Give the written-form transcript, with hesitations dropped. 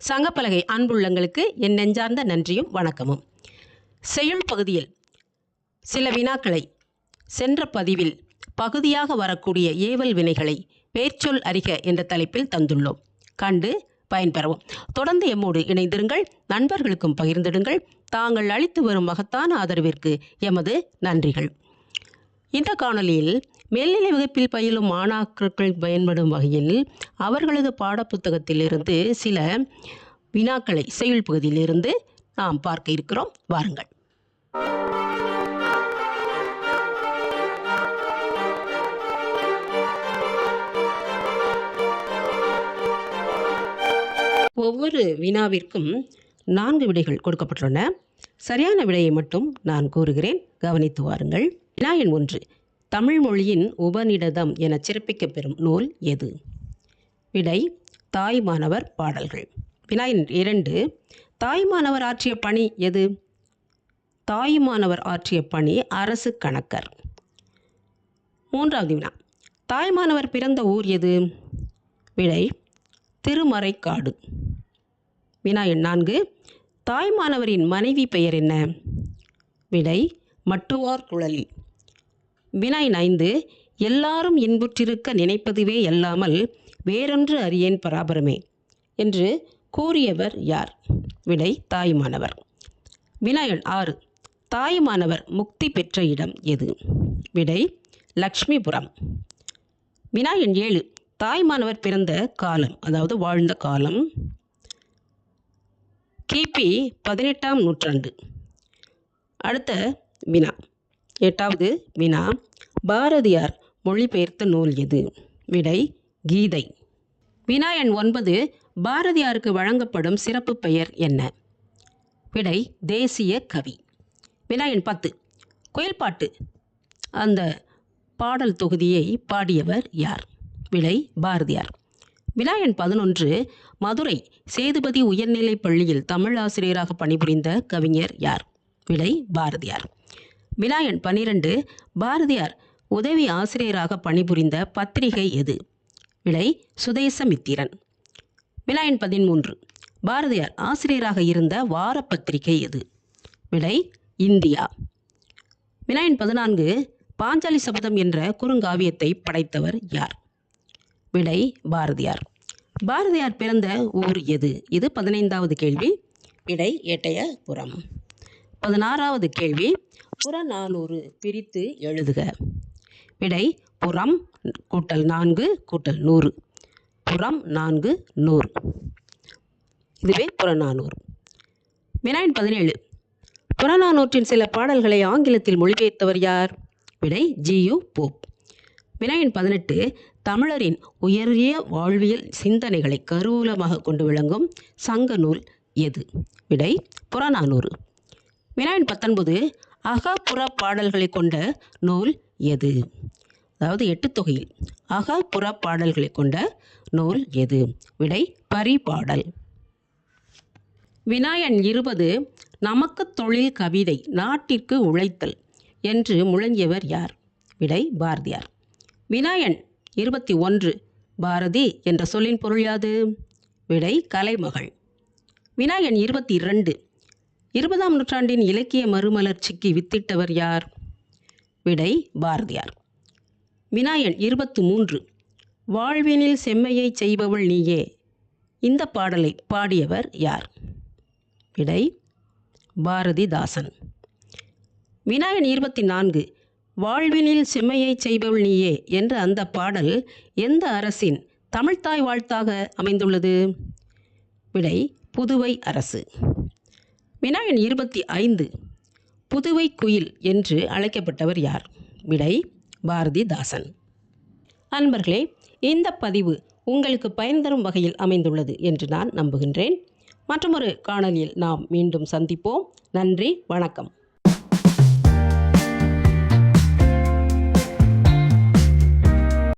சங்கப்பலகை அன்புள்ளங்களுக்கு என் நெஞ்சார்ந்த நன்றியும் வணக்கமும். செய்யுள் பகுதியில் சில வினாக்களை சென்ற பதிவில் பகுதியாக வரக்கூடிய ஏவல் வினைகளை பெயர்ச்சொல் அறிக என்ற தலைப்பில் தந்துள்ளோம். கண்டு பயன்பெறவும். தொடர்ந்து எம்மோடு இணைந்திருங்கள், நண்பர்களுக்கும் பகிர்ந்திடுங்கள். தாங்கள் அளித்து வரும் மகத்தான ஆதரவிற்கு எமது நன்றிகள். இந்த காணொலியில் மேல்நிலை வகுப்பில் பயிலும் மாணாக்கர்கள் பயன்படும் வகையில் அவர்களது பாடப்புத்தகத்திலிருந்து சில வினாக்களை செய்யுள் பகுதியிலிருந்து நாம் பார்க்க இருக்கிறோம். வாருங்கள். ஒவ்வொரு வினாவிற்கும் 4 விடைகள் கொடுக்கப்பட்டுள்ளன. சரியான விடையை மட்டும் நான் கூறுகிறேன், கவனித்து வாருங்கள். வினா எண் 1. தமிழ் மொழியின் உபநிடதம் என சிறப்பிக்கப் பெறும் நூல் எது? விடை தாய்மானவர் பாடல்கள். வினா எண் 2. தாய்மானவர் ஆற்றிய பணி எது? தாய்மானவர் ஆற்றிய பணி அரசு கணக்கர். 3வது வினா. தாய்மானவர் பிறந்த ஊர் எது? விடை திருமறைக்காடு. வினா எண் 4. தாய்மானவரின் மனைவி பெயர் என்ன? விடை மட்டுவார் குழலி. வினா எண் 5. எல்லாரும் இன்புற்றிருக்க நினைப்பதுவே அல்லாமல் வேறொன்று அறியேன் பராபரமே என்று கூறியவர் யார்? விடை தாய்மானவர். வினா எண் 6. தாய்மானவர் முக்தி பெற்ற இடம் எது? விடை லக்ஷ்மிபுரம். வினா எண் 7. தாய்மானவர் பிறந்த காலம், அதாவது வாழ்ந்த காலம் கிபி 18ஆம் நூற்றாண்டு. அடுத்த வினா 8வது வினா. பாரதியார் மொழிபெயர்த்த நூல் எது? விடை கீதை. வினா எண் 9. பாரதியாருக்கு வழங்கப்படும் சிறப்பு பெயர் என்ன? விடை தேசிய கவி. வினா எண் 10. குயில்பாட்டு அந்த பாடல் தொகுதியை பாடியவர் யார்? விடை பாரதியார். வினா எண் 11. மதுரை சேதுபதி உயர்நிலைப் பள்ளியில் தமிழ் ஆசிரியராக பணிபுரிந்த கவிஞர் யார்? விடை பாரதியார். வினா எண் 12. பாரதியார் உதவி ஆசிரியராக பணிபுரிந்த பத்திரிகை எது? விடை சுதேசமித்திரன். வினா எண் 13. பாரதியார் ஆசிரியராக இருந்த வார பத்திரிகை எது? விடை இந்தியா. வினா எண் 14. பாஞ்சாலி சபதம் என்ற குறுங்காவியத்தை படைத்தவர் யார்? விடை பாரதியார். பாரதியார் பிறந்த ஊர் எது? இது 15வது கேள்வி. விடை எட்டயபுரம். 16வது கேள்வி. புறநானூறு பிரித்து எழுதுக. விடை புறம் கூட்டல் 4 கூட்டல் 100. புறம் 4 100. இதுவே புறநானூறு. வினா எண் 17. புறநானூற்றின் சில பாடல்களை ஆங்கிலத்தில் மொழிபெயர்த்தவர் யார்? விடை ஜியு போப். வினா எண் 18. தமிழரின் உயரிய வாழ்வியல் சிந்தனைகளை கருவூலமாக கொண்டு விளங்கும் சங்க நூல் எது? விடை புறநானூறு. வினா எண் 19. அகப்புற பாடல்களை கொண்ட நூல் எது? அதாவது 8 தொகையில் அகப்புற பாடல்களை கொண்ட நூல் எது? விடை பரிபாடல். வினா எண் 20. நமக்கு தொழில் கவிதை நாட்டிற்கு உழைத்தல் என்று முழங்கியவர் யார்? விடை பாரதியார். வினா எண் 21. பாரதி என்ற சொல்லின் பொருள் யாது? விடை கலைமகள். வினா எண் 22. 20ஆம் நூற்றாண்டின் இலக்கிய மறுமலர்ச்சிக்கு வித்திட்டவர் யார்? விடை பாரதியார். வினா எண் 23. வாழ்வினில் செம்மையை செய்பவள் நீயே இந்த பாடலை பாடியவர் யார்? விடை பாரதிதாசன். வினா எண் 24. வாழ்வினில் செம்மையை செய்பவள் நீயே என்ற அந்த பாடல் எந்த அரசின் தமிழ்த்தாய் வாழ்த்தாக அமைந்துள்ளது? விடை புதுவை அரசு. வினா எண் 25. புதுவை குயில் என்று அழைக்கப்பட்டவர் யார்? விடை பாரதிதாசன். அன்பர்களே, இந்த பதிவு உங்களுக்கு பயன் தரும் வகையில் அமைந்துள்ளது என்று நான் நம்புகின்றேன். மற்றொரு காணொலியில் நாம் மீண்டும் சந்திப்போம். நன்றி, வணக்கம்.